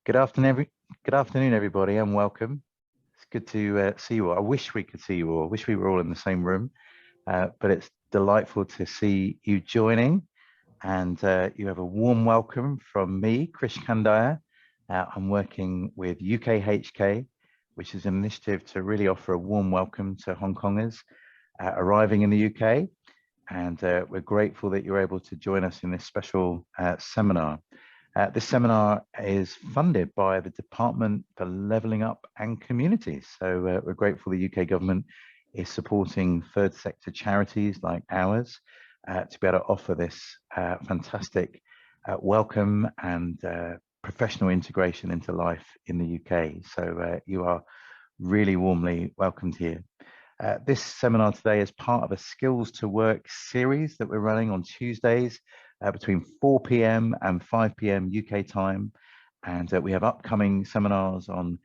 Good afternoon, good afternoon, everybody, and welcome. It's good to see you all. I wish we could see you all. I wish we were all in the same room, but it's delightful to see you joining. And you have a warm welcome from me, Krish Kandaya. I'm working with UKHK, which is an initiative to really offer a warm welcome to Hong Kongers arriving in the UK. And we're grateful that you're able to join us in this special seminar. This seminar is funded by the Department for Levelling Up and Communities. So we're grateful the UK government is supporting third sector charities like ours to be able to offer this fantastic welcome and professional integration into life in the UK. So you are really warmly welcomed here. This seminar today is part of a Skills to Work series that we're running on Tuesdays between 4 p.m. and 5 p.m. UK time. And we have upcoming seminars on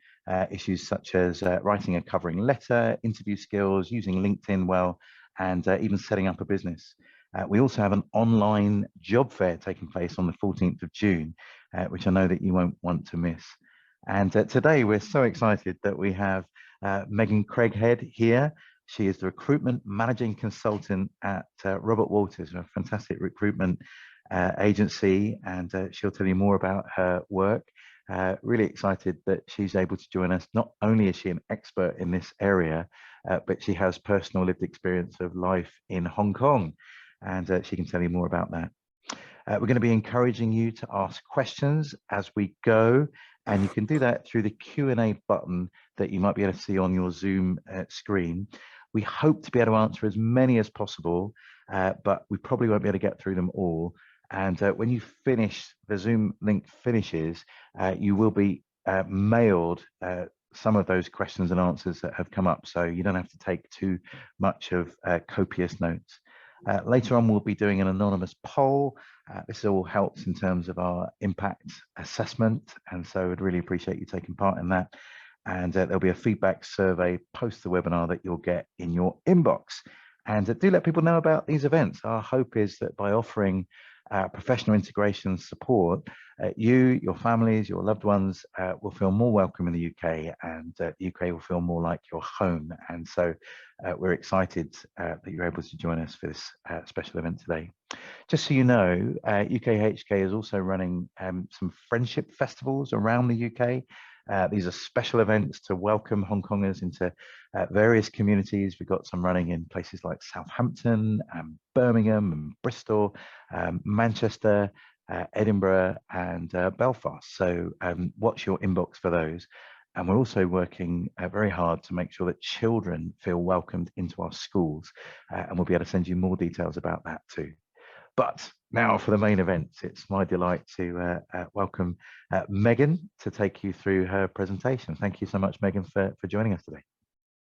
issues such as writing a covering letter, interview skills, using LinkedIn well, and even setting up a business. We also have an online job fair taking place on the 14th of June, which I know that you won't want to miss. And today we're so excited that we have Megan Craighead here. She is the recruitment managing consultant at Robert Walters, a fantastic recruitment agency, and she'll tell you more about her work. Really excited that she's able to join us. Not only is she an expert in this area, but she has personal lived experience of life in Hong Kong, and she can tell you more about that. We're going to be encouraging you to ask questions as we go, and you can do that through the Q&A button that you might be able to see on your Zoom screen. We hope to be able to answer as many as possible, but we probably won't be able to get through them all. And when you finish, the Zoom link finishes, you will be mailed some of those questions and answers that have come up, so you don't have to take too much of copious notes. Later on, we'll be doing an anonymous poll. This all helps in terms of our impact assessment, and so I'd really appreciate you taking part in that. And there'll be a feedback survey post the webinar that you'll get in your inbox. And do let people know about these events. Our hope is that by offering professional integration support, you, your families, your loved ones will feel more welcome in the UK, and the UK will feel more like your home. And so we're excited that you're able to join us for this special event today. Just so you know, UKHK is also running some friendship festivals around the UK. These are special events to welcome Hong Kongers into various communities. We've got some running in places like Southampton, Birmingham, and Bristol, Manchester, Edinburgh, and Belfast. So watch your inbox for those. And we're also working very hard to make sure that children feel welcomed into our schools. And we'll be able to send you more details about that too. But now for the main event, it's my delight to welcome Megan to take you through her presentation. Thank you so much, Megan, for joining us today.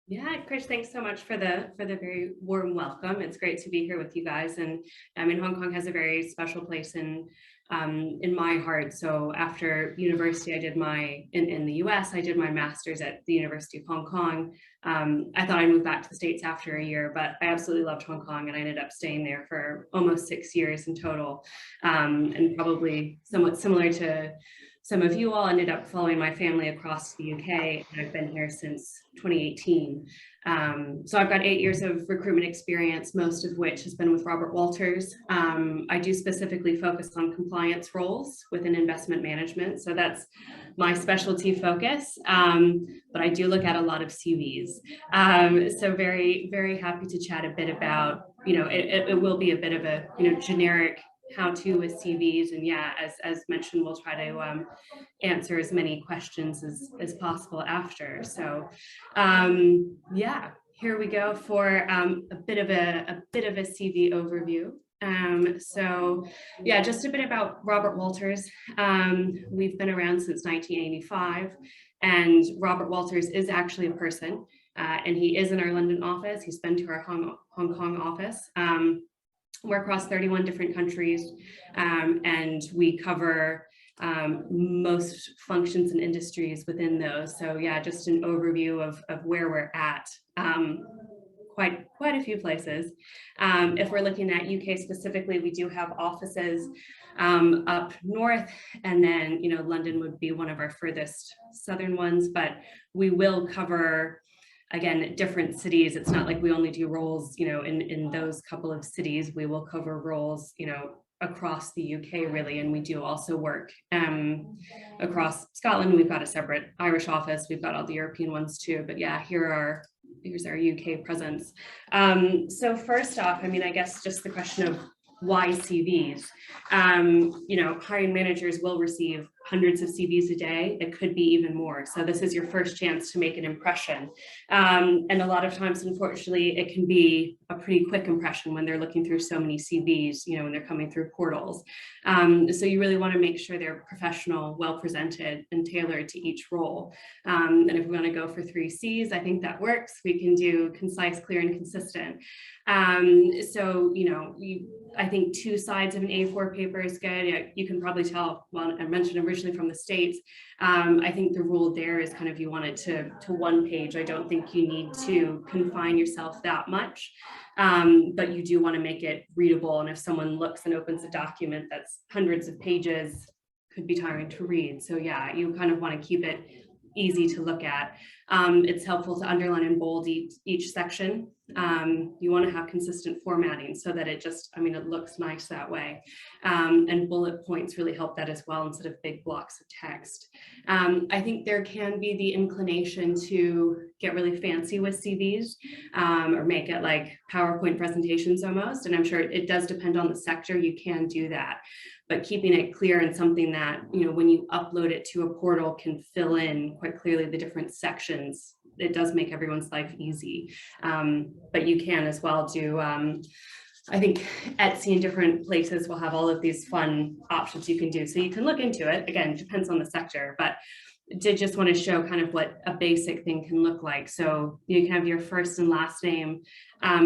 Yeah, Krish, thanks so much for the very warm welcome. It's great to be here with you guys. And I mean, Hong Kong has a very special place in my heart. So after university, I did in the US, I did my master's at the University of Hong Kong. I thought I'd move back to the States after a year, but I absolutely loved Hong Kong, and I ended up staying there for almost 6 years in total. And probably somewhat similar to some of you all, ended up following my family across the UK, and I've been here since 2018. So I've got 8 years of recruitment experience, most of which has been with Robert Walters. I do specifically focus on compliance roles within investment management. So that's my specialty focus, but I do look at a lot of CVs. So very, very happy to chat a bit about, it will be a bit of a, generic how-to with CVs, and yeah, as mentioned, we'll try to answer as many questions as possible after. So yeah, here we go for a bit of a CV overview. So yeah, just a bit about Robert Walters. We've been around since 1985, and Robert Walters is actually a person, and he is in our London office. He's been to our Hong Kong office. We're across 31 different countries, and we cover most functions and industries within those. So yeah, just an overview of where we're at. quite a few places. If we're looking at UK specifically, we do have offices up north, and then, you know, London would be one of our furthest southern ones, but we will cover, again, different cities. It's not like we only do roles, you know, in those couple of cities. We will cover roles, you know, across the UK really, and we do also work across Scotland. We've got a separate Irish office. We've got all the European ones too, but yeah, here's our UK presence. So first off, I mean, I guess just the question of why CVs? You know, hiring managers will receive hundreds of CVs a day. It could be even more. So this is your first chance to make an impression. And a lot of times, unfortunately, it can be a pretty quick impression when they're looking through so many CVs, you know, when they're coming through portals. So you really want to make sure they're professional, well presented, and tailored to each role. And if we want to go for 3 C's, I think that works. We can do concise, clear, and consistent. So, you know, I think 2 sides of an A4 paper is good. You can probably tell, well, I mentioned originally from the States, I think the rule there is kind of, you want it to 1 page. I don't think you need to confine yourself that much, but you do want to make it readable. And if someone looks and opens a document that's hundreds of pages, could be tiring to read. So yeah, you kind of want to keep it easy to look at. It's helpful to underline and bold each section. You want to have consistent formatting so that it just, I mean, it looks nice that way. And bullet points really help that as well, instead of big blocks of text. I think there can be the inclination to get really fancy with CVs, or make it like PowerPoint presentations almost. And I'm sure it does depend on the sector. You can do that, but keeping it clear and something that, you know, when you upload it to a portal can fill in quite clearly the different sections. It does make everyone's life easy. But you can as well do, I think Etsy and different places will have all of these fun options you can do. So you can look into it. Again, it depends on the sector, but did just want to show kind of what a basic thing can look like. So you can have your first and last name,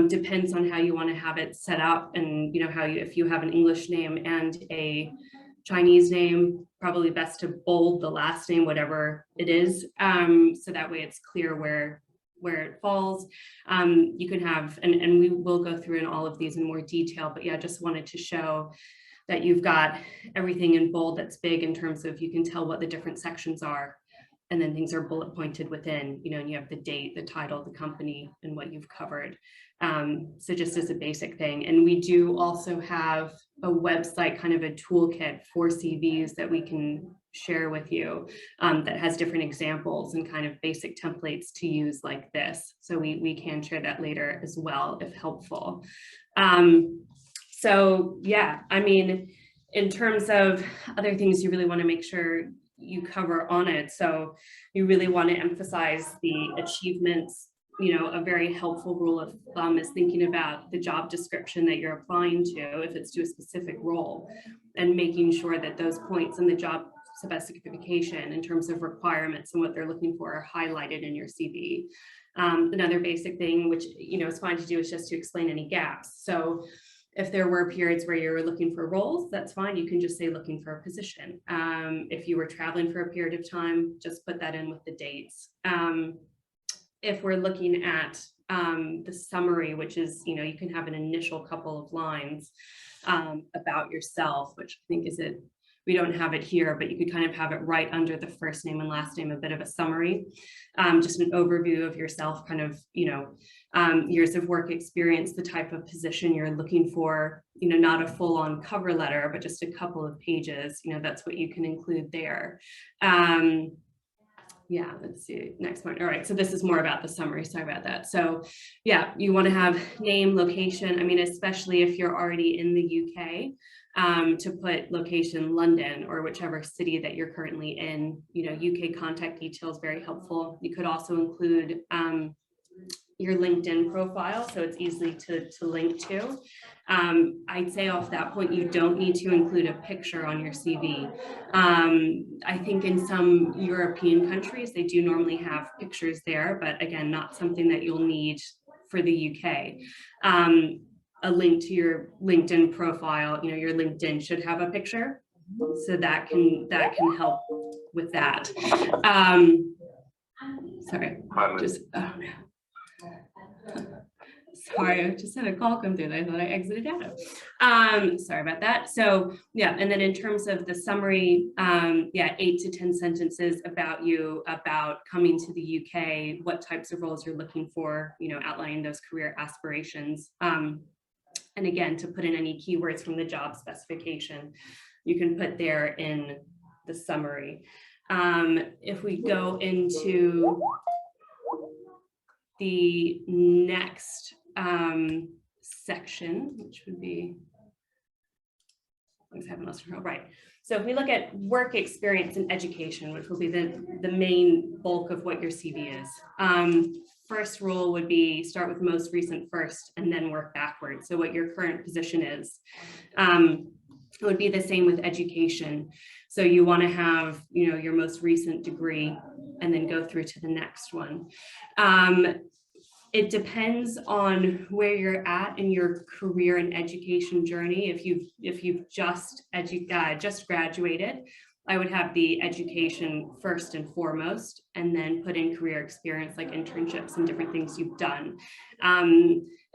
depends on how you want to have it set up, and, you know, how you, if you have an English name and a Chinese name, probably best to bold the last name, whatever it is, so that way it's clear where it falls. You can have, and we will go through in all of these in more detail, but yeah, just wanted to show that you've got everything in bold that's big, in terms of you can tell what the different sections are, and then things are bullet pointed within, you know, and you have the date, the title, the company, and what you've covered. So just as a basic thing. And we do also have a website, kind of a toolkit for CVs that we can share with you, that has different examples and kind of basic templates to use like this. So we can share that later as well, if helpful. So yeah, I mean, in terms of other things you really want to make sure you cover on it. So you really want to emphasize the achievements. You know, a very helpful rule of thumb is thinking about the job description that you're applying to, if it's to a specific role, and making sure that those points in the job specification in terms of requirements and what they're looking for are highlighted in your CV. Another basic thing, which, you know, is fine to do, is just to explain any gaps. So if there were periods where you're looking for roles, that's fine. You can just say looking for a position. If you were traveling for a period of time, just put that in with the dates. If we're looking at the summary, which is, you know, you can have an initial couple of lines about yourself, which I think is it. We don't have it here, but you could kind of have it right under the first name and last name, a bit of a summary, just an overview of yourself, kind of, you know, years of work experience, the type of position you're looking for, you know, not a full-on cover letter, but just a couple of pages, you know, that's what you can include there. Yeah, let's see, next point. All right, so this is more about the summary, sorry about that. So yeah, you want to have name, location. I mean, especially if you're already in the UK, to put location London or whichever city that you're currently in. You know, UK contact details, very helpful. You could also include your LinkedIn profile, so it's easy to link to. I'd say off that point, you don't need to include a picture on your CV. I think in some European countries, they do normally have pictures there, but again, not something that you'll need for the UK. A link to your LinkedIn profile, you know, your LinkedIn should have a picture, so that can help with that. Sorry, just, oh no. Sorry, I just had a call come through and I thought I exited out. Sorry about that. So yeah, and then in terms of the summary, yeah, 8 to 10 sentences about you, about coming to the UK, what types of roles you're looking for, you know, outlining those career aspirations. And again, to put in any keywords from the job specification, you can put there in the summary. If we go into the next section, which would be, right. So if we look at work experience and education, which will be the main bulk of what your CV is. First rule would be start with most recent first and then work backwards. So what your current position is. It would be the same with education. So you want to have, you know, your most recent degree and then go through to the next one. It depends on where you're at in your career and education journey. If you've just graduated, I would have the education first and foremost, and then put in career experience like internships and different things you've done.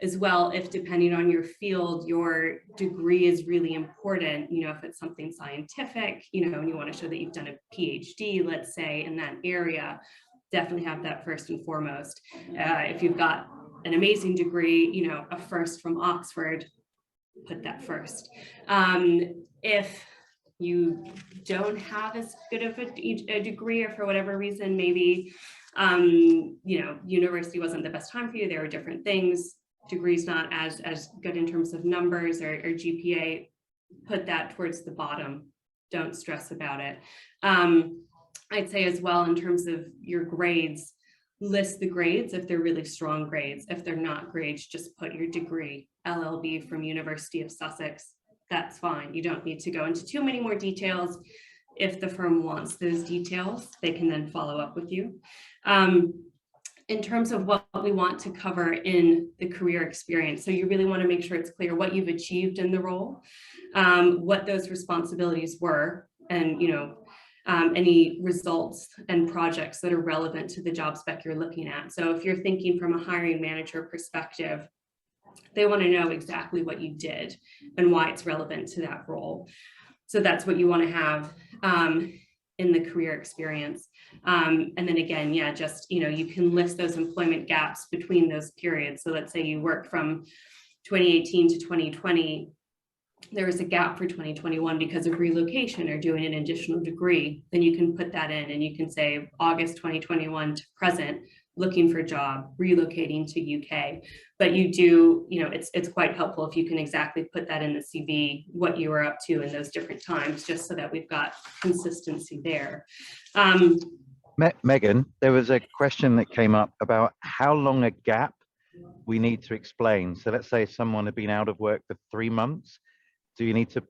As well, if depending on your field, your degree is really important, you know, if it's something scientific, you know, and you want to show that you've done a PhD, let's say, in that area, definitely have that first and foremost. If you've got an amazing degree, you know, a first from Oxford, put that first. If you don't have as good of a degree, or for whatever reason, maybe, you know, university wasn't the best time for you, there were different things, degree's not as good in terms of numbers or GPA, put that towards the bottom. Don't stress about it. I'd say as well, in terms of your grades, list the grades if they're really strong grades. If they're not grades, just put your degree, LLB from University of Sussex. That's fine. You don't need to go into too many more details. If the firm wants those details, they can then follow up with you. In terms of what we want to cover in the career experience, so you really want to make sure it's clear what you've achieved in the role, what those responsibilities were, and, you know, any results and projects that are relevant to the job spec you're looking at. So if you're thinking from a hiring manager perspective, they want to know exactly what you did and why it's relevant to that role. So that's what you want to have in the career experience. And then again, yeah, just, you know, you can list those employment gaps between those periods. So let's say you work from 2018 to 2020, there was a gap for 2021 because of relocation or doing an additional degree, then you can put that in and you can say August 2021 to present, looking for a job, relocating to UK. But you do, you know, it's quite helpful if you can exactly put that in the CV, what you were up to in those different times, just so that we've got consistency there. Megan, there was a question that came up about how long a gap we need to explain. So let's say someone had been out of work for 3 months. Do you need to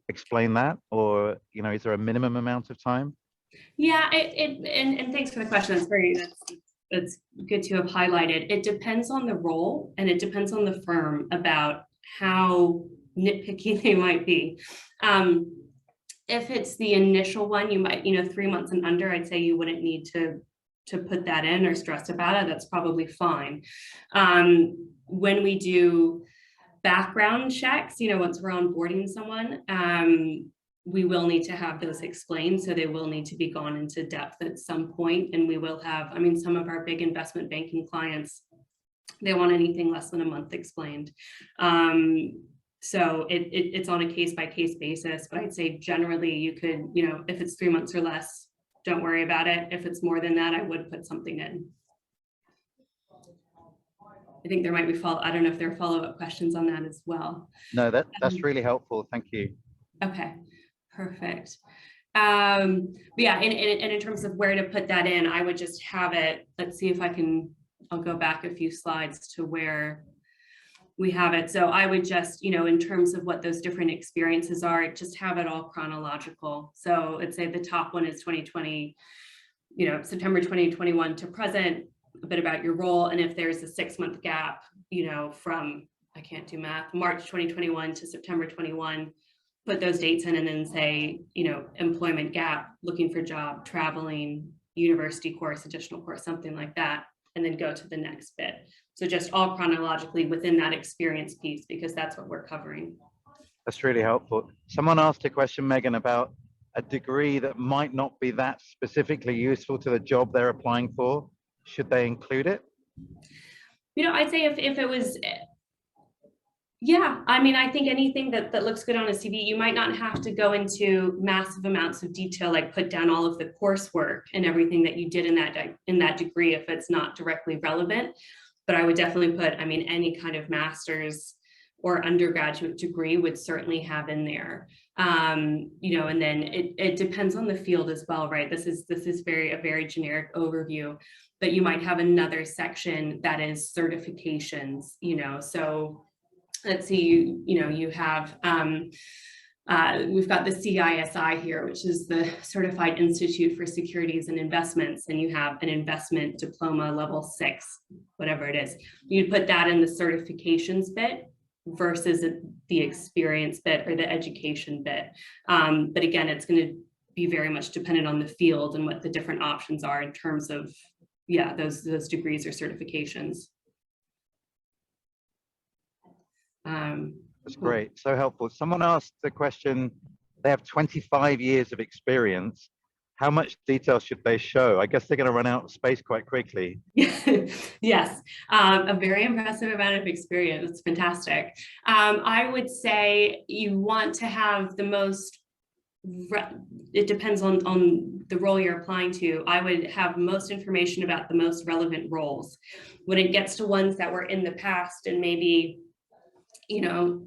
explain that, or, you know, is there a minimum amount of time? Yeah, and thanks for the question. That's good to have highlighted. It depends on the role and it depends on the firm about how nitpicky they might be. If it's the initial one, you might, you know, 3 months and under, I'd say you wouldn't need to put that in or stress about it. That's probably fine. When we do background checks, you know, once we're onboarding someone, we will need to have those explained. So they will need to be gone into depth at some point. And we will have, I mean, some of our big investment banking clients, they want anything less than a month explained. So it's on a case by case basis, but I'd say generally you could, you know, if it's 3 months or less, don't worry about it. If it's more than that, I would put something in. I think there might be I don't know if there are follow-up questions on that as well. No, that's really helpful. Thank you. Okay, perfect. But yeah, and in terms of where to put that in, I would just have it. Let's see if I'll go back a few slides to where we have it. So I would just, you know, in terms of what those different experiences are, just have it all chronological. So let's say the top one is 2020, you know, September 2021 to present, a bit about your role. And if there's a 6-month gap, you know, from, I can't do math, March 2021 to September 21, put those dates in and then say, you know, employment gap, looking for job, traveling, university course, additional course, something like that. and then go to the next bit. So just all chronologically within that experience piece, because that's what we're covering. That's really helpful. Someone asked a question, Megan, about a degree that might not be that specifically useful to the job they're applying for. Should they include it? You know, I'd say if it was, yeah, I mean, I think anything that looks good on a CV, you might not have to go into massive amounts of detail, like put down all of the coursework and everything that you did in that degree if it's not directly relevant. But I would definitely put, I mean, any kind of master's or undergraduate degree would certainly have in there. You know, and then it depends on the field as well, right? This is a very generic overview, but you might have another section that is certifications, you know. So let's see, you have, we've got the CISI here, which is the Certified Institute for Securities and Investments, and you have an investment diploma level 6, whatever it is. You'd put that in the certifications bit versus the experience bit or the education bit. But again, it's going to be very much dependent on the field and what the different options are in terms of, yeah, those degrees or certifications. That's great, so helpful. Someone asked the question, they have 25 years of experience. How much detail should they show? I guess they're going to run out of space quite quickly. Yes, a very impressive amount of experience. It's fantastic. I would say you want to have the most, it depends on the role you're applying to. I would have most information about the most relevant roles. When it gets to ones that were in the past and maybe, you know,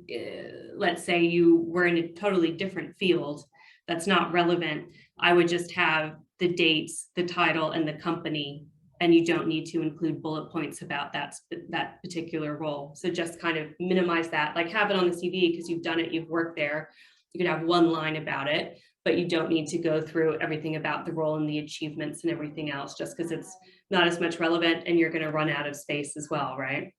let's say you were in a totally different field that's not relevant, I would just have the dates, the title, and the company, and you don't need to include bullet points about that particular role. So just kind of minimize that, like have it on the CV because you've done it, you've worked there. You could have one line about it, but you don't need to go through everything about the role and the achievements and everything else just because it's not as much relevant and you're going to run out of space as well, right?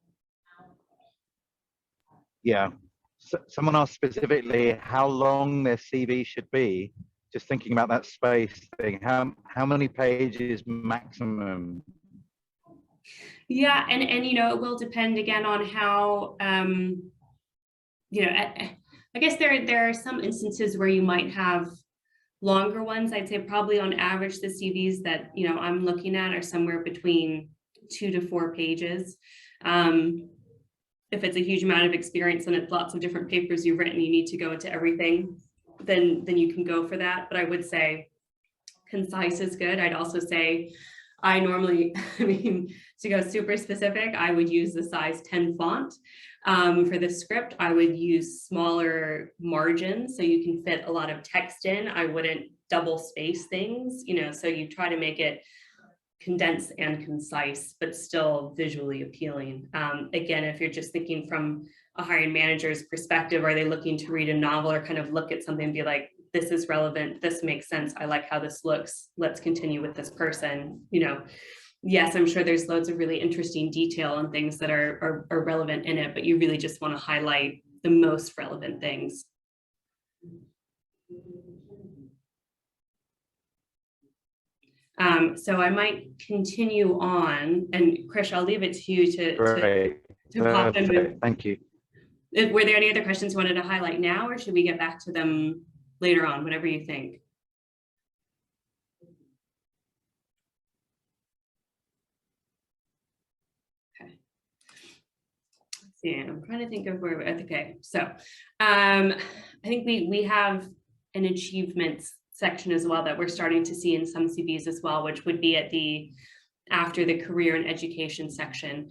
Yeah. So someone asked specifically how long their CV should be. Just thinking about that space thing, how many pages maximum? Yeah, and you know, it will depend again on how, you know, I guess there are some instances where you might have longer ones. I'd say probably on average, the CVs that, you know, I'm looking at are somewhere between 2 to 4 pages. If it's a huge amount of experience and it's lots of different papers you've written, you need to go into everything, then you can go for that. But I would say concise is good. I'd also say I normally, I mean, to go super specific, I would use the size 10 font. For the script, I would use smaller margins so you can fit a lot of text in. I wouldn't double space things, you know, so you try to make it condensed and concise, but still visually appealing. Again, if you're just thinking from a hiring manager's perspective, are they looking to read a novel or kind of look at something and be like, this is relevant, this makes sense, I like how this looks, let's continue with this person, you know. Yes, I'm sure there's loads of really interesting detail and things that are relevant in it, but you really just want to highlight the most relevant things. So I might continue on, and Krish, I'll leave it to you to pop in. Thank you. Were there any other questions you wanted to highlight now, or should we get back to them later on, whatever you think? Okay. Let's see, I'm trying to think of where, okay, so I think we have an achievements section as well that we're starting to see in some CVs as well, which would be at the after the career and education section.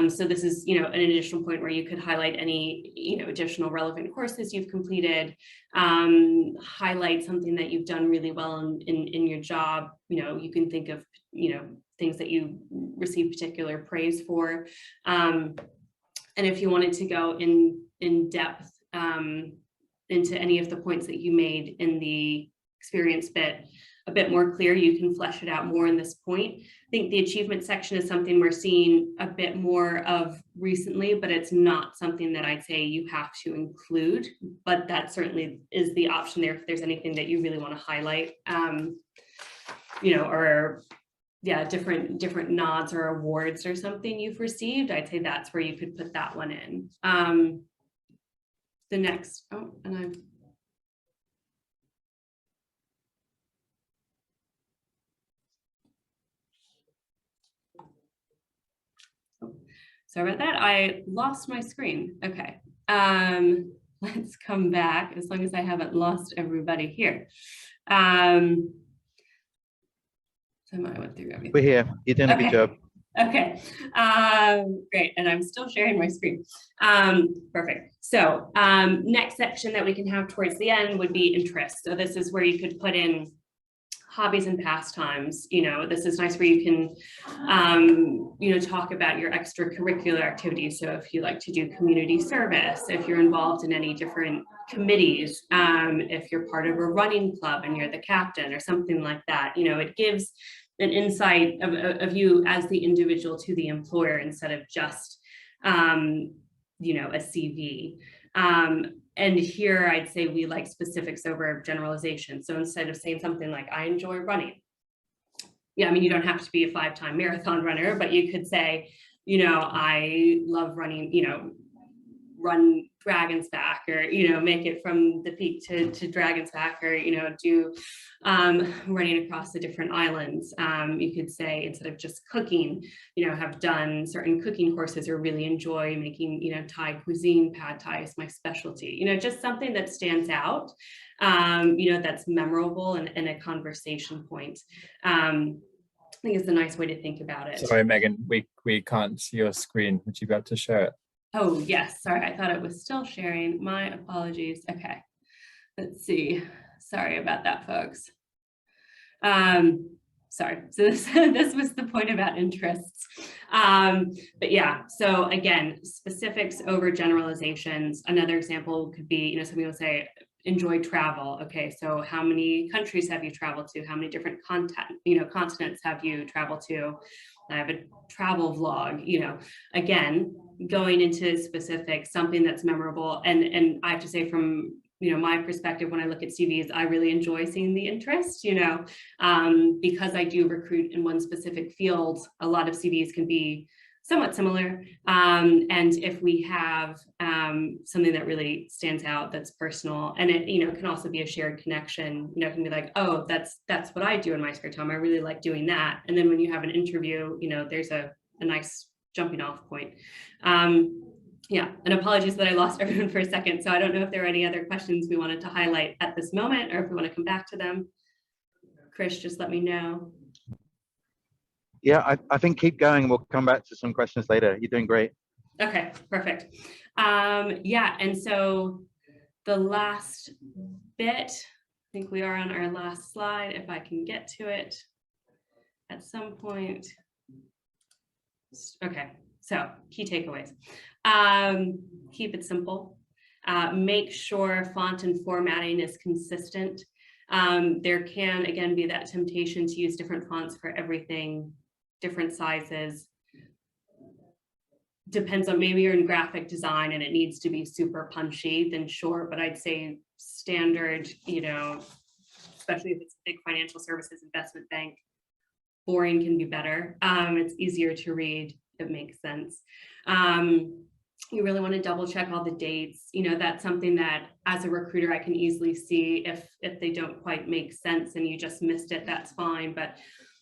So this is, you know, an additional point where you could highlight any, you know, additional relevant courses you've completed, highlight something that you've done really well in your job. You know, you can think of, you know, things that you receive particular praise for. And if you wanted to go in depth into any of the points that you made in the experience bit, a bit more clear, you can flesh it out more in this point. I think the achievement section is something we're seeing a bit more of recently, but it's not something that I'd say you have to include, but that certainly is the option there if there's anything that you really want to highlight, you know, or yeah, different nods or awards or something you've received, I'd say that's where you could put that one in. The next, oh, and I'm, sorry about that. I lost my screen. Okay. Let's come back as long as I haven't lost everybody here. So I went through everything. We're here. You're doing a good job. Okay, great, and I'm still sharing my screen. Perfect. So next section that we can have towards the end would be interests. So this is where you could put in hobbies and pastimes. You know, this is nice where you can, you know, talk about your extracurricular activities. So if you like to do community service, if you're involved in any different committees, if you're part of a running club and you're the captain or something like that, you know, it gives an insight of you as the individual to the employer instead of just, you know, a CV. And here I'd say we like specifics over generalization. So instead of saying something like, I enjoy running. Yeah, I mean, you don't have to be a 5-time marathon runner, but you could say, you know, I love running, you know, run Dragon's Back, or, you know, make it from the peak to Dragon's Back, or, you know, do running across the different islands. You could say, instead of just cooking, you know, have done certain cooking courses or really enjoy making, you know, Thai cuisine. Pad Thai is my specialty. You know, just something that stands out, you know, that's memorable and a conversation point. I think it's a nice way to think about it. Sorry, Megan, we can't see your screen. Would you be able to share it? Oh, yes. Sorry, I thought it was still sharing. My apologies. Okay, let's see. Sorry about that, folks. Sorry. So this was the point about interests. But yeah, so again, specifics over generalizations. Another example could be, you know, some people say, enjoy travel. Okay, so how many countries have you traveled to? How many different continents have you traveled to? I have a travel vlog, you know, again, going into specifics, something that's memorable. And I have to say, from, you know, my perspective, when I look at CVs, I really enjoy seeing the interest, you know, because I do recruit in one specific field. A lot of CVs can be somewhat similar. And if we have something that really stands out, that's personal, and it, you know, can also be a shared connection, you know, it can be like, oh, that's what I do in my spare time. I really like doing that. And then when you have an interview, you know, there's a nice jumping off point. Yeah, and apologies that I lost everyone for a second. So I don't know if there are any other questions we wanted to highlight at this moment, or if we want to come back to them. Chris, just let me know. Yeah, I think keep going. We'll come back to some questions later. You're doing great. Okay, perfect. Yeah, and so the last bit, I think we are on our last slide, if I can get to it at some point. Okay, so key takeaways. Keep it simple. Make sure font and formatting is consistent. There can, again, be that temptation to use different fonts for everything, different sizes. Depends on, maybe you're in graphic design and it needs to be super punchy, then sure, but I'd say standard, you know, especially if it's a big financial services investment bank, boring can be better. It's easier to read, it makes sense. You really want to double check all the dates. You know, that's something that as a recruiter, I can easily see if they don't quite make sense and you just missed it, that's fine. But,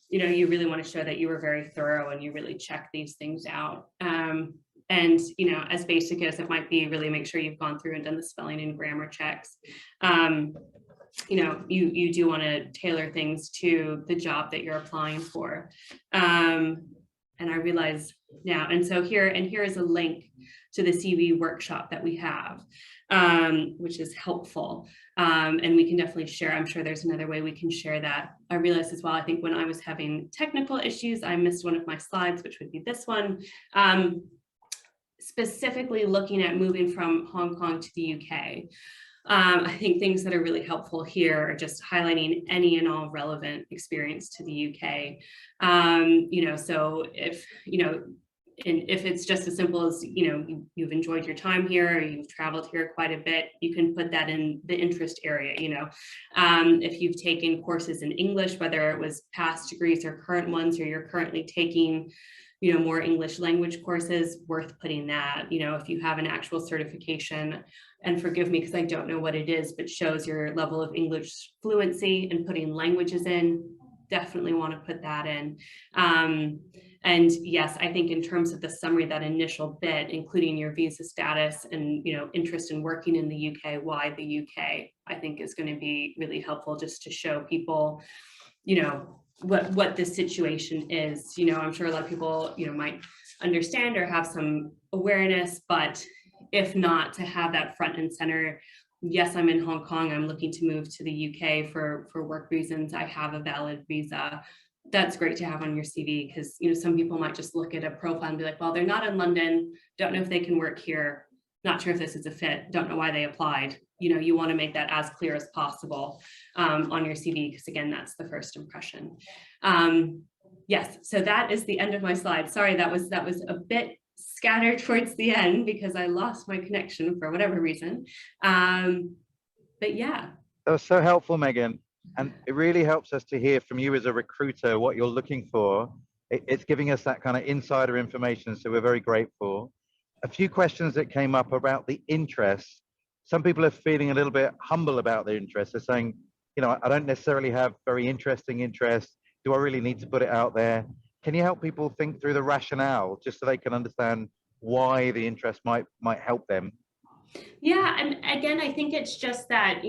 you know, you really want to show that you were very thorough and you really check these things out. And, you know, as basic as it might be, really make sure you've gone through and done the spelling and grammar checks. You know, you do want to tailor things to the job that you're applying for. And I realize now, and so here is a link to the CV workshop that we have, which is helpful. And we can definitely share. I'm sure there's another way we can share that. I realized as well, I think when I was having technical issues, I missed one of my slides, which would be this one. Specifically looking at moving from Hong Kong to the UK. I think things that are really helpful here are just highlighting any and all relevant experience to the UK. You know, so if, you know, and if it's just as simple as, you've enjoyed your time here, or you've traveled here quite a bit, you can put that in the interest area. If you've taken courses in English, whether it was past degrees or current ones, or you're currently taking, more English language courses, worth putting that. If you have an actual certification, and forgive me because I don't know what it is, but shows your level of English fluency and putting languages in, definitely want to put that in. And yes, I think in terms of the summary, that initial bit, including your visa status and, interest in working in the UK, why the UK, I think is going to be really helpful, just to show people, what the situation is. I'm sure a lot of people, might understand or have some awareness, but if not, to have that front and center. Yes, I'm in Hong Kong. I'm looking to move to the UK for work reasons. I have a valid visa. That's great to have on your CV, because, some people might just look at a profile and be like, well, they're not in London. Don't know if they can work here. Not sure if this is a fit. Don't know why they applied. You want to make that as clear as possible on your CV, because again, that's the first impression. Yes, so that is the end of my slide. Sorry, that was a bit scattered towards the end because I lost my connection for whatever reason. But yeah. That was so helpful, Megan. And it really helps us to hear from you as a recruiter what you're looking for. It's giving us that kind of insider information, so we're very grateful. A few questions that came up about the interest. Some people are feeling a little bit humble about their interest. They're saying, I don't necessarily have very interesting interests. Do I really need to put it out there? Can you help people think through the rationale, just so they can understand why the interest might help them? Yeah, and again, I think it's just that,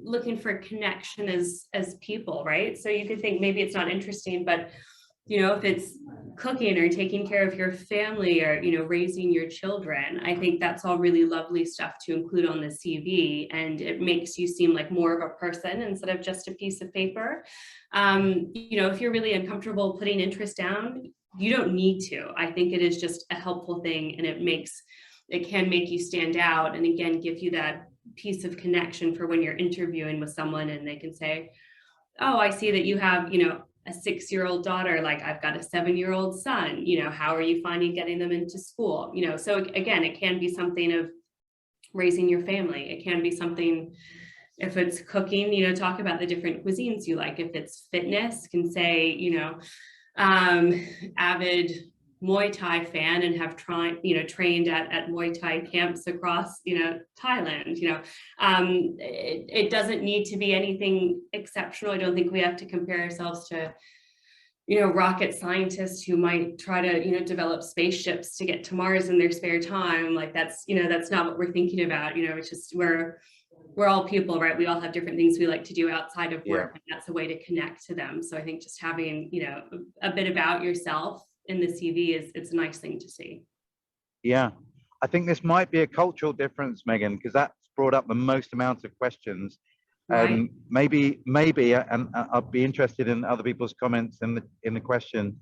looking for connection as people, right? So you could think maybe it's not interesting, but if it's cooking or taking care of your family or, raising your children, I think that's all really lovely stuff to include on the CV, and it makes you seem like more of a person instead of just a piece of paper. If you're really uncomfortable putting interest down, you don't need to. I think it is just a helpful thing, and it can make you stand out, and again, give you that piece of connection for when you're interviewing with someone and they can say, oh, I see that you have, a 6-year-old daughter, like I've got a 7-year-old son, how are you finding getting them into school? So again, it can be something of raising your family. It can be something, if it's cooking, talk about the different cuisines you like. If it's fitness, can say, avid Muay Thai fan and have trained at Muay Thai camps across, Thailand. It doesn't need to be anything exceptional. I don't think we have to compare ourselves to, rocket scientists who might try to, develop spaceships to get to Mars in their spare time. Like that's not what we're thinking about. It's just we're all people, right? We all have different things we like to do outside of work, and that's a way to connect to them. So I think just having, a bit about yourself in the CV it's a nice thing to see. Yeah, I think this might be a cultural difference, Megan, because that's brought up the most amount of questions. Right. Maybe, and I'll be interested in other people's comments in the question.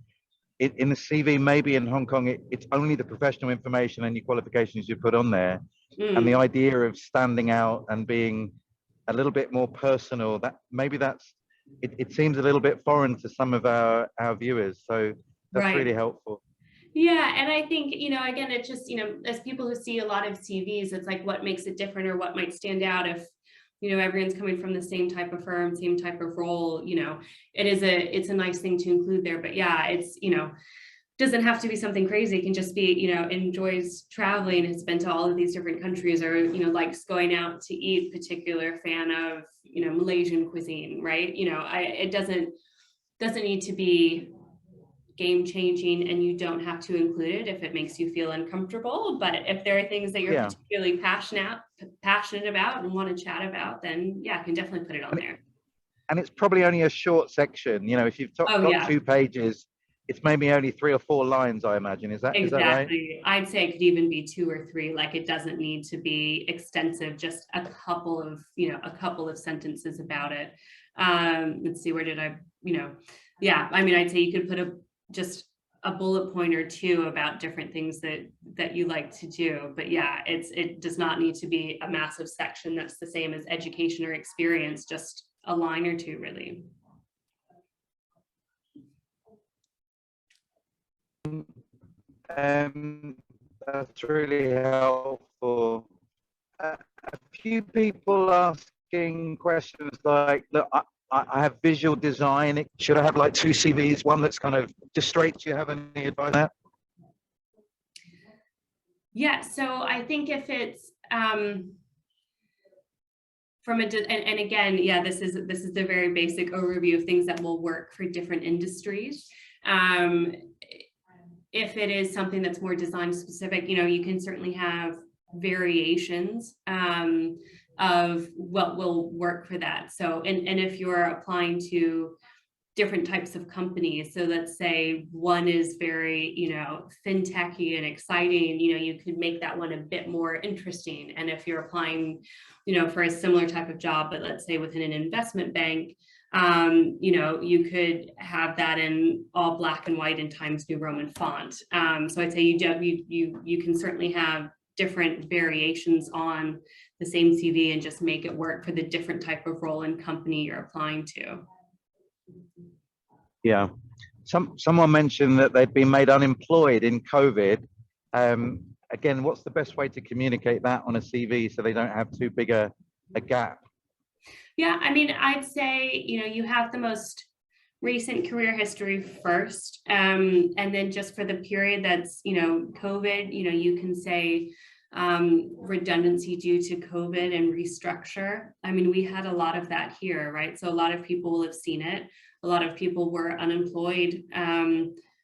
In the CV, maybe in Hong Kong, it's only the professional information and your qualifications you put on there, and the idea of standing out and being a little bit more personal. That maybe it seems a little bit foreign to some of our viewers. So that's right. really helpful. Yeah, and I think, again, it's just, as people who see a lot of CVs, it's like what makes it different or what might stand out if, everyone's coming from the same type of firm, same type of role, it's a nice thing to include there. But yeah, it's, doesn't have to be something crazy. It can just be, enjoys traveling, has been to all of these different countries, or, likes going out to eat, particular fan of, Malaysian cuisine, right? It doesn't need to be game changing, and you don't have to include it if it makes you feel uncomfortable. But if there are things that you're particularly passionate about and want to chat about, then yeah, I can definitely put it on there. And it's probably only a short section. If you've got 2 pages, it's maybe only 3 or 4 lines, I imagine. Is that right? I'd say it could even be 2 or 3. Like, it doesn't need to be extensive, just a couple of sentences about it. Let's see, where did I, I'd say you could put just a bullet point or 2 about different things that you like to do. But yeah, it does not need to be a massive section that's the same as education or experience, just a line or 2, really. That's really helpful. A few people asking questions like, look, I have visual design. Should I have like two CVs, one that's kind of just straight? Do you have any advice on that? Yeah, so I think if it's from and again, yeah, this is the very basic overview of things that will work for different industries. If it is something that's more design specific, you can certainly have variations of what will work for that. So, and if you're applying to different types of companies, so let's say one is very, fintechy and exciting, you could make that one a bit more interesting. And if you're applying, for a similar type of job, but let's say within an investment bank, you could have that in all black and white in Times New Roman font. So I'd say you can certainly have different variations on the same CV and just make it work for the different type of role and company you're applying to. Yeah. Someone mentioned that they'd been made unemployed in COVID. Again, what's the best way to communicate that on a CV so they don't have too big a gap? Yeah, I mean, I'd say, you have the most recent career history first. And then just for the period that's, COVID, you can say redundancy due to COVID and restructure. I mean, we had a lot of that here, right? So a lot of people will have seen it. A lot of people were unemployed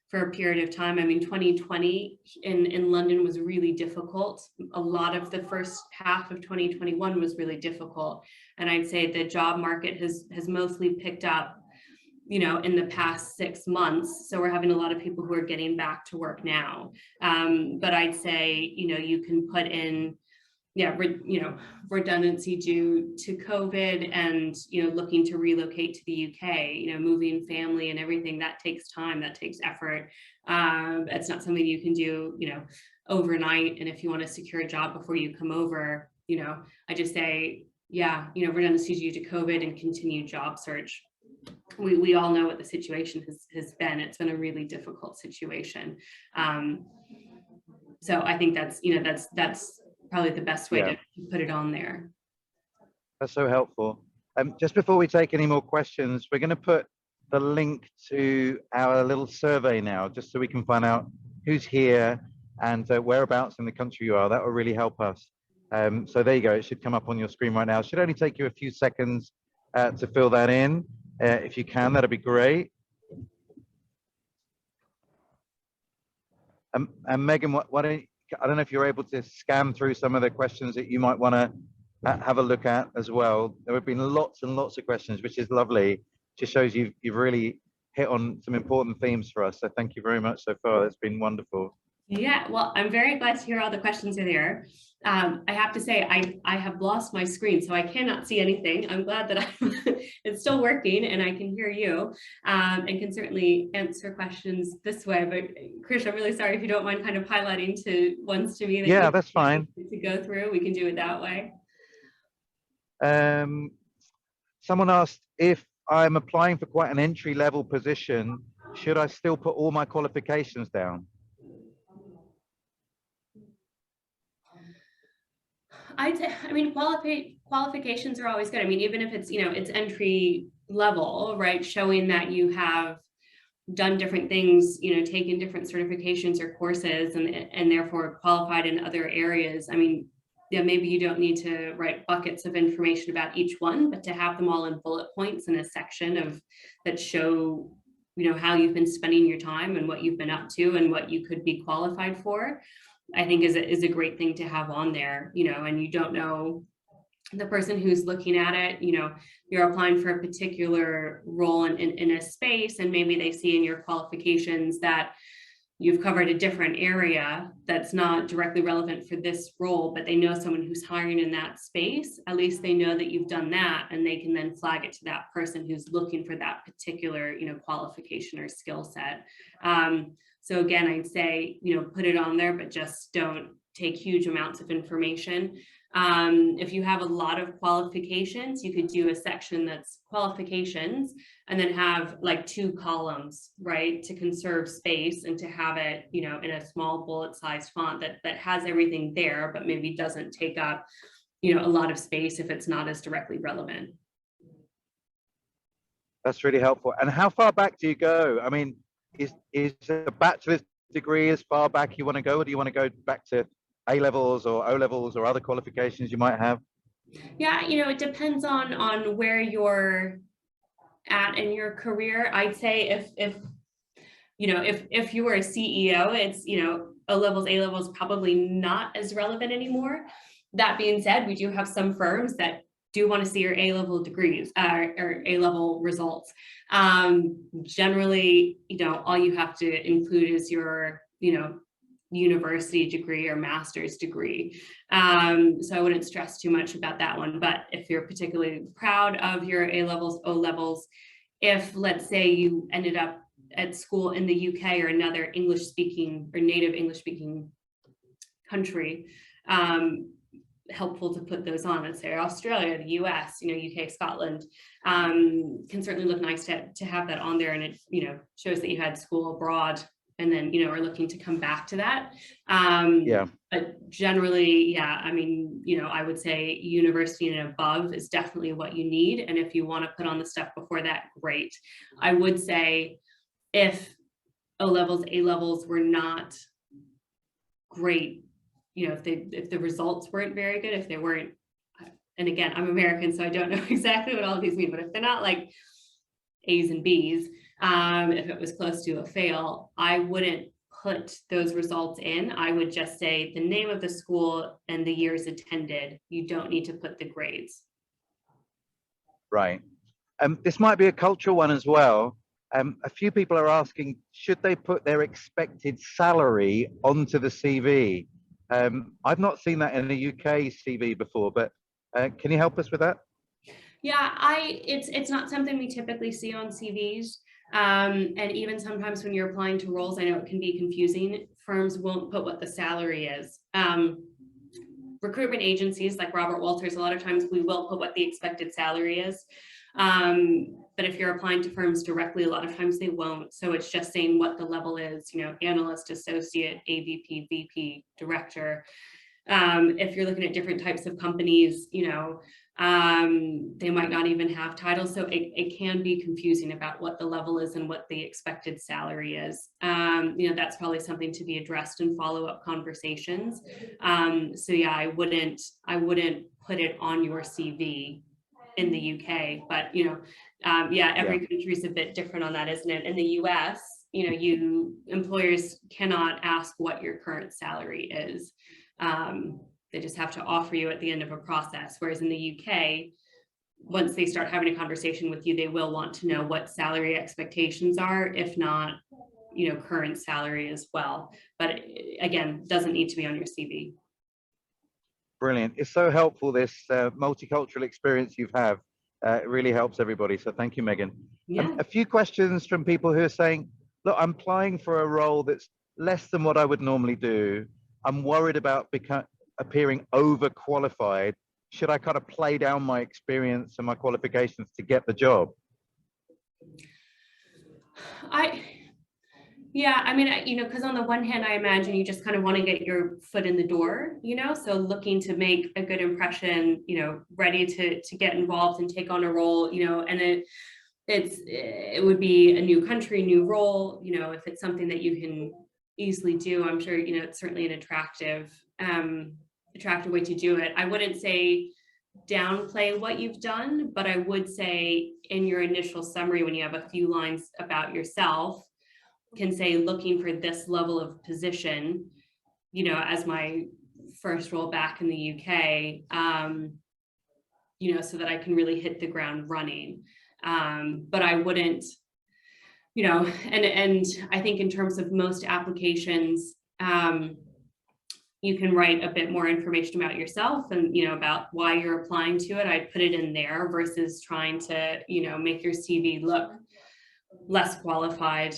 for a period of time. I mean, 2020 in London was really difficult. A lot of the first half of 2021 was really difficult. And I'd say the job market has mostly picked up, in the past 6 months. So we're having a lot of people who are getting back to work now. But I'd say, you can put in, redundancy due to COVID and, looking to relocate to the UK, moving family and everything, that takes time, that takes effort. It's not something you can do, overnight. And if you want to secure a job before you come over, I just say, redundancy due to COVID and continued job search. We all know what the situation has been. It's been a really difficult situation. So I think that's probably the best way to put it on there. That's so helpful. Just before we take any more questions, we're going to put the link to our little survey now, just so we can find out who's here and whereabouts in the country you are. That will really help us. So there you go. It should come up on your screen right now. It should only take you a few seconds to fill that in. If you can, that'd be great. And Megan, why don't you, I don't know if you're able to scan through some of the questions that you might want to have a look at as well. There have been lots and lots of questions, which is lovely. Just shows you've really hit on some important themes for us. So thank you very much so far. It's been wonderful. Yeah, well, I'm very glad to hear all the questions are there. I have to say, I have lost my screen, so I cannot see anything. I'm glad that it's still working and I can hear you and can certainly answer questions this way. But Krish, I'm really sorry if you don't mind kind of highlighting to ones to me. That that's fine. To go through, we can do it that way. Someone asked, if I'm applying for quite an entry-level position, should I still put all my qualifications down? I mean, qualifications are always good. I mean, even if it's, it's entry level, right? Showing that you have done different things, taken different certifications or courses and therefore qualified in other areas. I mean, maybe you don't need to write buckets of information about each one, but to have them all in bullet points in a section that show, how you've been spending your time and what you've been up to and what you could be qualified for, I think is a great thing to have on there, and you don't know the person who's looking at it, you're applying for a particular role in a space, and maybe they see in your qualifications that you've covered a different area that's not directly relevant for this role, but they know someone who's hiring in that space. At least they know that you've done that, and they can then flag it to that person who's looking for that particular, qualification or skill set. So again, I'd say, put it on there, but just don't take huge amounts of information. If you have a lot of qualifications, you could do a section that's qualifications and then have like 2 columns, right, to conserve space and to have it, you know, in a small bullet-sized font that has everything there, but maybe doesn't take up, you know, a lot of space if it's not as directly relevant. That's really helpful. And how far back do you go? I mean, is a bachelor's degree as far back you want to go, or do you want to go back to A levels or O levels or other qualifications you might have? Yeah, you know, it depends on where you're at in your career. I'd say if you know, if you were a CEO, it's, you know, A levels probably not as relevant anymore. That being said, we do have some firms that do want to see your A-level degrees or A-level results. Generally, you know, all you have to include is your, you know, university degree or master's degree. So I wouldn't stress too much about that one. But if you're particularly proud of your A-levels, O-levels, if let's say you ended up at school in the UK or another English speaking or native English speaking country, helpful to put those on. Let's say Australia, the US, you know, UK, Scotland, can certainly look nice to have that on there, and it, you know, shows that you had school abroad and then, you know, are looking to come back to that. Yeah. But generally, yeah, I mean, you know, I would say university and above is definitely what you need. And if you want to put on the stuff before that, great. I would say if O levels, A levels were not great, you know, if the results weren't very good, if they weren't, and again, I'm American, so I don't know exactly what all of these mean, but if they're not like A's and B's, if it was close to a fail, I wouldn't put those results in. I would just say the name of the school and the years attended. You don't need to put the grades. Right. This might be a cultural one as well. A few people are asking, should they put their expected salary onto the CV? I've not seen that in a UK CV before, but can you help us with that? Yeah, it's not something we typically see on CVs. And even sometimes when you're applying to roles, I know it can be confusing. Firms won't put what the salary is. Recruitment agencies like Robert Walters, a lot of times we will put what the expected salary is. But if you're applying to firms directly, a lot of times they won't. So it's just saying what the level is, you know, analyst, associate, AVP, VP, director. If you're looking at different types of companies, you know, they might not even have titles. So it can be confusing about what the level is and what the expected salary is. You know, that's probably something to be addressed in follow-up conversations. So yeah, I wouldn't put it on your CV in the UK, but you know, yeah, every country is a bit different on that, isn't it? In the US, you know, employers cannot ask what your current salary is. They just have to offer you at the end of a process. Whereas in the UK, once they start having a conversation with you, they will want to know what salary expectations are, if not, you know, current salary as well. But again, doesn't need to be on your CV. Brilliant. It's so helpful, this multicultural experience you have. It really helps everybody. So thank you, Megan. Yeah. A few questions from people who are saying, look, I'm applying for a role that's less than what I would normally do. I'm worried about appearing overqualified. Should I kind of play down my experience and my qualifications to get the job? Yeah, I mean, you know, because on the one hand, I imagine you just kind of want to get your foot in the door, you know, so looking to make a good impression, you know, ready to get involved and take on a role, you know, and it would be a new country, new role, you know, if it's something that you can easily do, I'm sure, you know, it's certainly an attractive way to do it. I wouldn't say downplay what you've done, but I would say in your initial summary, when you have a few lines about yourself, can say looking for this level of position, you know, as my first role back in the UK, you know, so that I can really hit the ground running. But I wouldn't, you know, and I think in terms of most applications, you can write a bit more information about yourself and, you know, about why you're applying to it. I'd put it in there versus trying to, you know, make your CV look less qualified.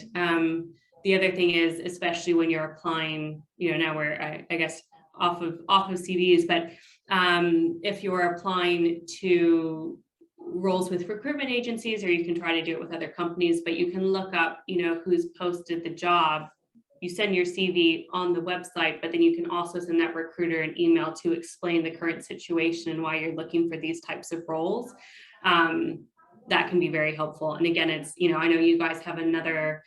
The other thing is, especially when you're applying, you know, now we're, I guess, off of CVs, but if you're applying to roles with recruitment agencies, or you can try to do it with other companies, but you can look up, who's posted the job. You send your CV on the website, but then you can also send that recruiter an email to explain the current situation and why you're looking for these types of roles. That can be very helpful. And again, it's, I know you guys have another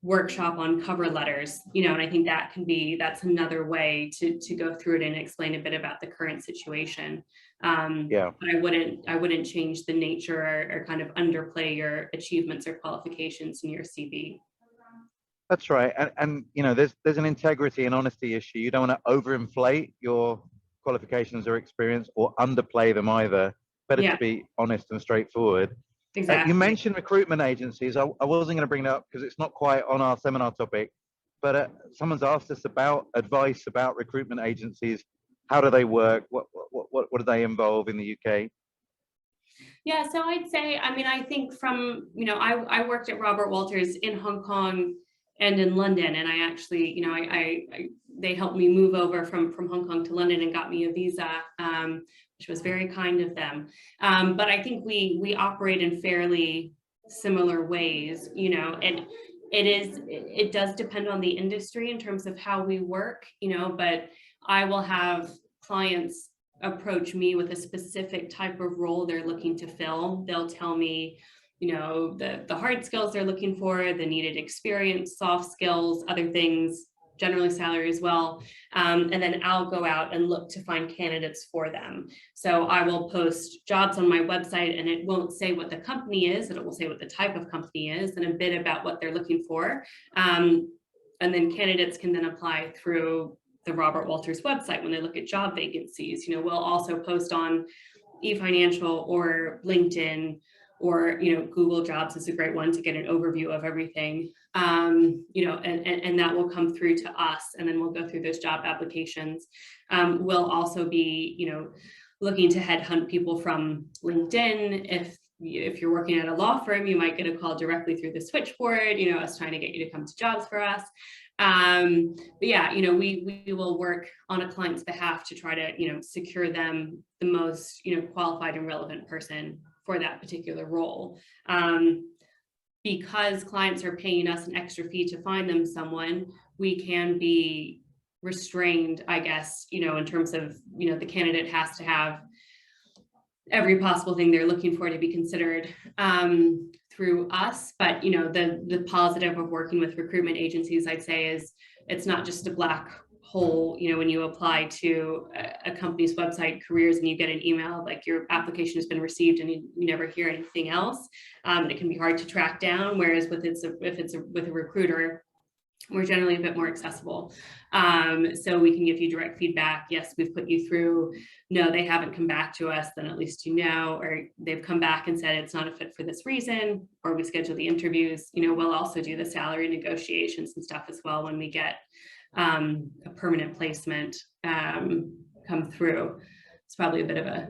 workshop on cover letters, and I think that's another way to go through it and explain a bit about the current situation. Yeah. But I wouldn't change the nature or kind of underplay your achievements or qualifications in your CV. That's right. And there's an integrity and honesty issue. You don't want to overinflate your qualifications or experience or underplay them either. Better to be honest and straightforward. Exactly. You mentioned recruitment agencies. I wasn't going to bring it up because it's not quite on our seminar topic, but someone's asked us about advice about recruitment agencies. How do they work? What do they involve in the UK? Yeah, so I'd say, I think from, I worked at Robert Walters in Hong Kong and in London, and I actually, they helped me move over from Hong Kong to London and got me a visa, which was very kind of them. But I think we operate in fairly similar ways, and it does depend on the industry in terms of how we work, but I will have clients approach me with a specific type of role they're looking to fill. They'll tell me, the hard skills they're looking for, the needed experience, soft skills, other things, generally salary as well. And then I'll go out and look to find candidates for them. So I will post jobs on my website, and it won't say what the company is, and it will say what the type of company is and a bit about what they're looking for. And then candidates can then apply through the Robert Walters website when they look at job vacancies. We'll also post on eFinancial or LinkedIn, or Google Jobs is a great one to get an overview of everything. And that will come through to us, and then we'll go through those job applications. We'll also be looking to headhunt people from LinkedIn. If you're working at a law firm, you might get a call directly through the switchboard, us trying to get you to come to jobs for us. But yeah, we will work on a client's behalf to try to, secure them the most, qualified and relevant person for that particular role. Because clients are paying us an extra fee to find them someone, we can be restrained, I guess, in terms of, the candidate has to have every possible thing they're looking for to be considered through us. But the positive of working with recruitment agencies, I'd say, is it's not just a black hole. When you apply to a company's website, careers, and you get an email like your application has been received, and you never hear anything else, it can be hard to track down. Whereas with with a recruiter, we're generally a bit more accessible. So we can give you direct feedback. Yes, we've put you through. No, they haven't come back to us. Then at least or they've come back and said it's not a fit for this reason, or we schedule the interviews. We'll also do the salary negotiations and stuff as well when we get a permanent placement come through. It's probably a bit of a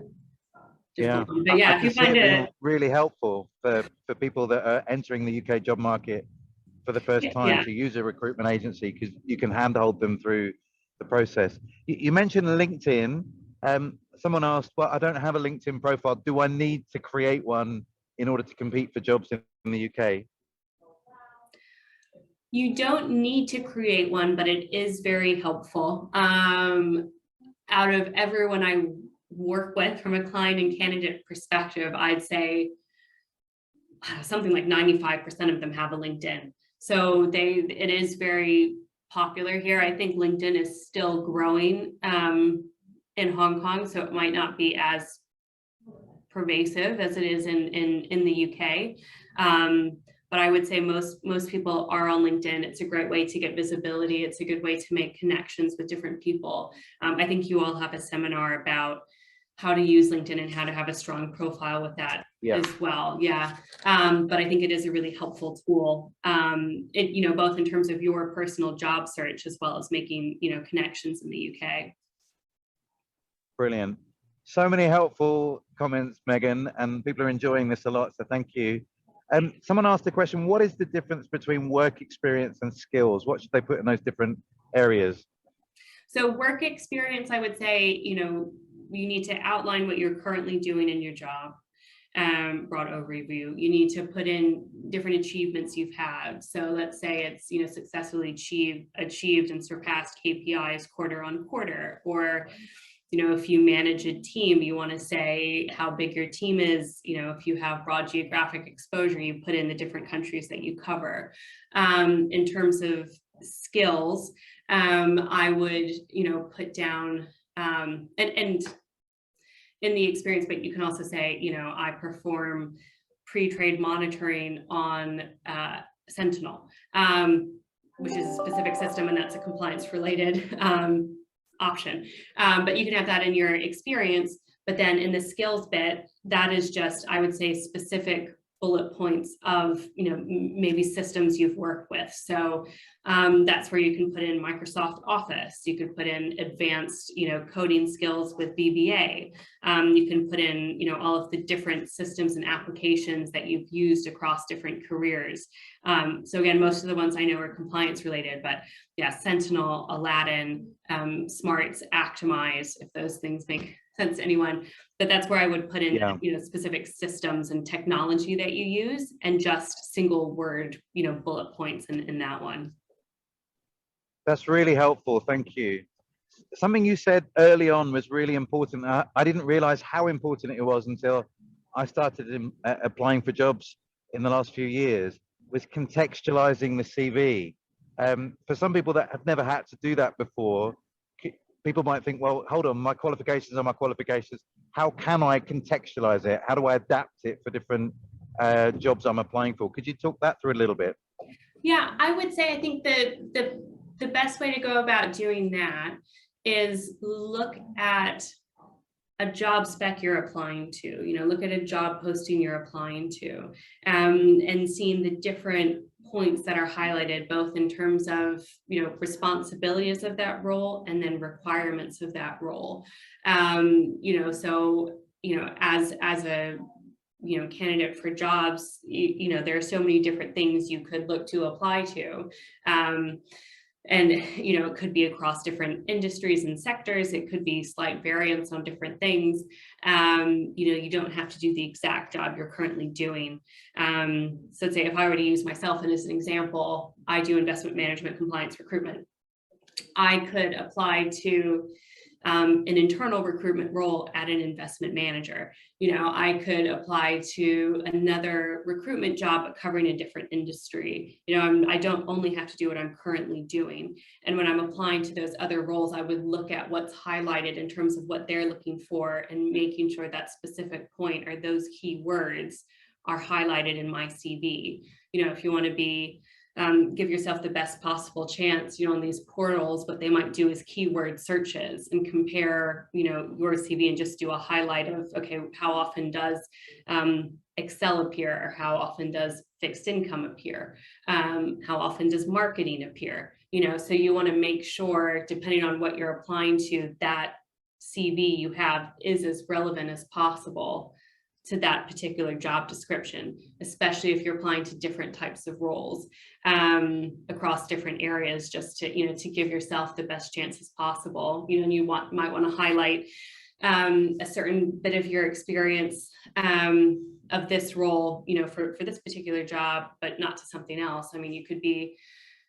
difficult one. But yeah, if you find it really helpful for people that are entering the UK job market for the first time to use a recruitment agency, because you can handhold them through the process. You mentioned LinkedIn. Someone asked, well, I don't have a LinkedIn profile. Do I need to create one in order to compete for jobs in the UK? You don't need to create one, but it is very helpful. Out of everyone I work with from a client and candidate perspective, I'd say something like 95% of them have a LinkedIn. So it is very popular here. I think LinkedIn is still growing in Hong Kong, so it might not be as pervasive as it is in the UK. But I would say most people are on LinkedIn. It's a great way to get visibility. It's a good way to make connections with different people. I think you all have a seminar about how to use LinkedIn and how to have a strong profile with that as well. Yeah. But I think it is a really helpful tool, both in terms of your personal job search as well as making, connections in the UK. Brilliant. So many helpful comments, Megan, and people are enjoying this a lot. So thank you. Someone asked the question, what is the difference between work experience and skills? What should they put in those different areas? So work experience, I would say, you need to outline what you're currently doing in your job. Broad overview. You need to put in different achievements you've had. So let's say it's successfully achieved and surpassed KPIs quarter on quarter, or if you manage a team, you want to say how big your team is. If you have broad geographic exposure, you put in the different countries that you cover. In terms of skills, I would put down and in the experience, but you can also say, I perform pre-trade monitoring on Sentinel, which is a specific system, and that's a compliance related option. But you can have that in your experience, but then in the skills bit, that is just, I would say, specific bullet points of, maybe systems you've worked with. So that's where you can put in Microsoft Office. You could put in advanced, coding skills with VBA. You can put in, all of the different systems and applications that you've used across different careers. So again, most of the ones I know are compliance related, but yeah, Sentinel, Aladdin, Smarts, Actimize, if those things make sense to anyone. But that's where I would put in, specific systems and technology that you use, and just single word, bullet points in that one. That's really helpful. Thank you. Something you said early on was really important. I didn't realize how important it was until I started applying for jobs in the last few years, was contextualizing the CV. For some people that have never had to do that before, people might think, well, hold on, my qualifications are my qualifications. How can I contextualize it? How do I adapt it for different jobs I'm applying for? Could you talk that through a little bit? Yeah, I would say, I think the best way to go about doing that is look at a job spec you're applying to, look at a job posting you're applying to, and seeing the different points that are highlighted, both in terms of, responsibilities of that role and then requirements of that role. So, as a candidate for jobs, there are so many different things you could look to apply to. And, it could be across different industries and sectors. It could be slight variance on different things. You don't have to do the exact job you're currently doing. So say if I were to use myself as an example, I do investment management compliance recruitment. I could apply to an internal recruitment role at an investment manager. I could apply to another recruitment job, but covering a different industry. I don't only have to do what I'm currently doing. And when I'm applying to those other roles, I would look at what's highlighted in terms of what they're looking for, and making sure that specific point or those key words are highlighted in my CV. If you want to be give yourself the best possible chance, on these portals, what they might do is keyword searches and compare, your CV, and just do a highlight of, okay, how often does Excel appear, or how often does fixed income appear? How often does marketing appear? So you want to make sure, depending on what you're applying to, that CV you have is as relevant as possible to that particular job description, especially if you're applying to different types of roles across different areas, just to, to give yourself the best chances possible. And you might want to highlight a certain bit of your experience of this role, for this particular job, but not to something else. I mean, you could be,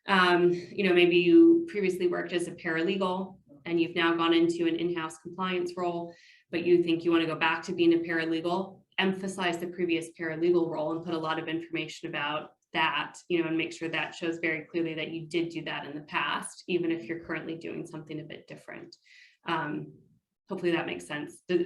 maybe you previously worked as a paralegal and you've now gone into an in-house compliance role, but you think you want to go back to being a paralegal. Emphasize the previous paralegal role and put a lot of information about that, and make sure that shows very clearly that you did do that in the past, even if you're currently doing something a bit different. Hopefully that makes sense. Does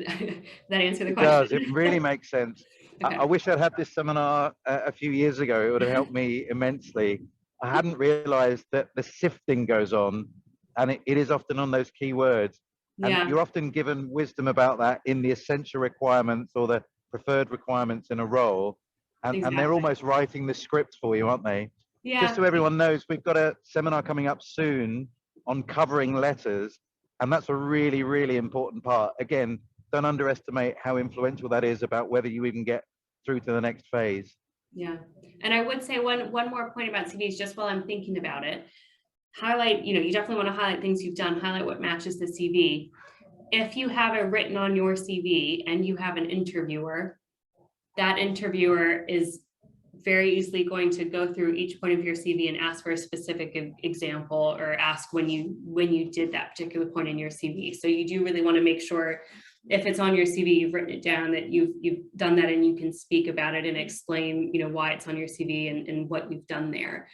that answer the question? It does. It really makes sense. Okay. I wish I'd had this seminar a few years ago. It would have helped me immensely. I hadn't realized that the sifting goes on, and it is often on those keywords. And you're often given wisdom about that in the essential requirements or the preferred requirements in a role, and they're almost writing the script for you, aren't they? Just so everyone knows, we've got a seminar coming up soon on covering letters, and that's a really, really important part. Again, don't underestimate how influential that is about whether you even get through to the next phase. Yeah, and I would say one more point about CVs, just while I'm thinking about it. highlight, you definitely want to highlight things you've done, highlight what matches the CV. If you have it written on your CV and you have an interviewer, that interviewer is very easily going to go through each point of your CV and ask for a specific example, or ask when you did that particular point in your CV. So you do really want to make sure, if it's on your CV, you've written it down, that you've done that and you can speak about it and explain, why it's on your CV and what you've done there.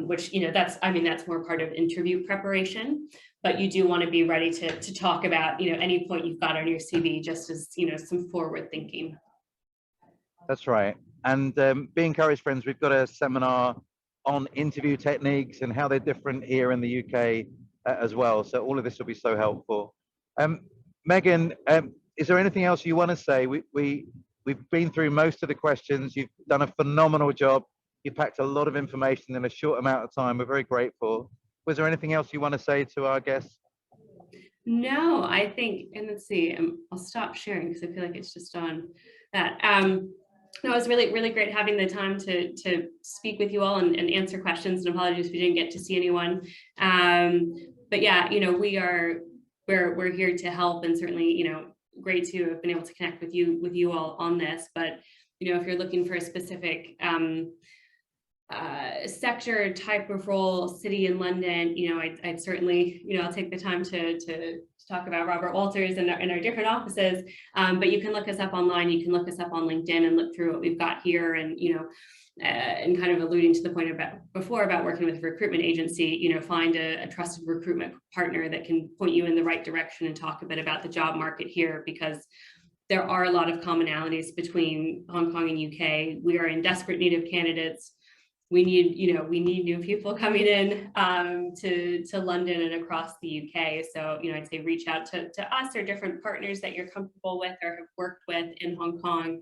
Which, that's more part of interview preparation, but you do want to be ready to talk about, any point you've got on your CV, just as, some forward thinking. That's right. And be encouraged, friends. We've got a seminar on interview techniques and how they're different here in the UK as well. So all of this will be so helpful. Megan, is there anything else you want to say? We've been through most of the questions. You've done a phenomenal job. You packed a lot of information in a short amount of time. We're very grateful. Was there anything else you want to say to our guests? No, I think, and let's see, I'll stop sharing because I feel like it's just on that. No, it was really, really great having the time to speak with you all and answer questions, and apologies if we didn't get to see anyone. But yeah, we're here to help, and certainly, great to have been able to connect with you all on this. But, if you're looking for a specific sector type of role, city in London, I'd certainly, I'll take the time to talk about Robert Walters in our different offices. But you can look us up online. You can look us up on LinkedIn and look through what we've got here. And, and kind of alluding to the point before about working with a recruitment agency, find a trusted recruitment partner that can point you in the right direction and talk a bit about the job market here, because there are a lot of commonalities between Hong Kong and UK. We are in desperate need of candidates. We need new people coming in to London and across the UK. So, I'd say reach out to us or different partners that you're comfortable with or have worked with in Hong Kong.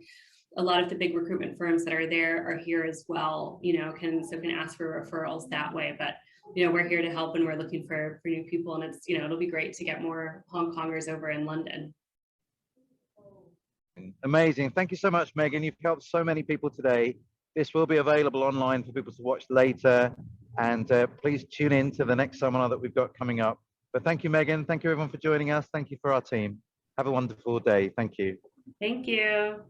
A lot of the big recruitment firms that are there are here as well, can ask for referrals that way. But, we're here to help, and we're looking for new people. And it's, it'll be great to get more Hong Kongers over in London. Amazing. Thank you so much, Megan. You've helped so many people today. This will be available online for people to watch later, and please tune in to the next seminar that we've got coming up. But thank you, Megan. Thank you, everyone, for joining us. Thank you for our team. Have a wonderful day. Thank you. Thank you.